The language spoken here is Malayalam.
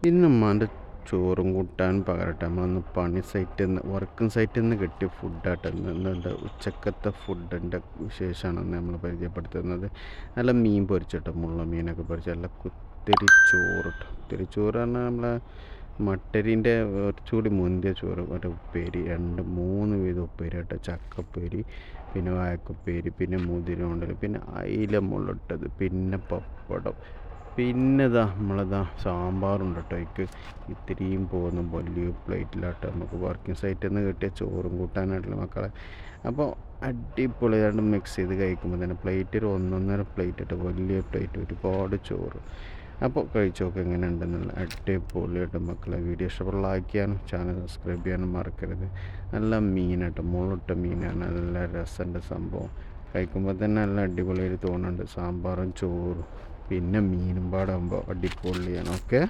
ഇന്ന് ഉമ്മാൻ്റെ ചോറും കൂട്ടാൻ പകരട്ടെ നമ്മളൊന്ന് പണി സൈറ്റിൽ നിന്ന് വർക്കിംഗ് സൈറ്റിൽ നിന്ന് കിട്ടിയ ഫുഡായിട്ട് ഇന്നുണ്ട്. ഉച്ചക്കത്തെ ഫുഡിൻ്റെ വിശേഷമാണ് നമ്മൾ പരിചയപ്പെടുത്തുന്നത്. നല്ല മീൻ പൊരിച്ചിട്ട് മുള്ള മീനൊക്കെ പൊരിച്ച് നല്ല കുത്തിരി ചോറിട്ട്, കുത്തിരി ചോറ് പറഞ്ഞാൽ നമ്മളെ മട്ടരീൻ്റെ കുറച്ചുകൂടി മുന്തിയ ചോറ്, ഒരു ഉപ്പേരി, 2-3 വീതം ഉപ്പേരി കേട്ടോ. ചക്കപ്പേരി, പിന്നെ വാഴക്കുപ്പേരി, പിന്നെ മുതിര കൊണ്ടൽ, പിന്നെ അയില മുള്ളിട്ടത്, പിന്നെ പപ്പടം, പിന്നെ നമ്മളിതാ സാമ്പാറുണ്ട് കേട്ടോ. അതിക്ക് ഇത്തിരിയും പോകുന്ന വലിയ പ്ലേറ്റിലാട്ടോ നമുക്ക് വർക്കിംഗ് സൈറ്റിൽ നിന്ന് കിട്ടിയ ചോറും കൂട്ടാനായിട്ടുള്ള മക്കളെ. അപ്പോൾ അടിപൊളിയായിട്ട് മിക്സ് ചെയ്ത് കഴിക്കുമ്പോൾ തന്നെ പ്ലേറ്റിൽ 1.5 പ്ലേറ്റ് ഇട്ട്, വലിയ പ്ലേറ്റ്, ഒരുപാട് ചോറ്. അപ്പോൾ കഴിച്ച് നോക്കുക എങ്ങനെ ഉണ്ടെന്നുള്ള. അടിപൊളിയായിട്ട് മക്കളെ. വീഡിയോ ഇഷ്ടപ്പെട്ട ലൈക്ക് ചെയ്യാനും ചാനൽ സബ്സ്ക്രൈബ് ചെയ്യാനും മറക്കരുത്. നല്ല മീനായിട്ട് മുള്ളിട്ട മീനാണ്, നല്ല രസമുണ്ട് സംഭവം. കഴിക്കുമ്പോൾ തന്നെ നല്ല അടിപൊളിയായിട്ട് തോന്നുന്നുണ്ട്. സാമ്പാറും ചോറും പിന്നെ മീനും പാടാകുമ്പോൾ അടിപൊളിയാണ്. ഓക്കെ.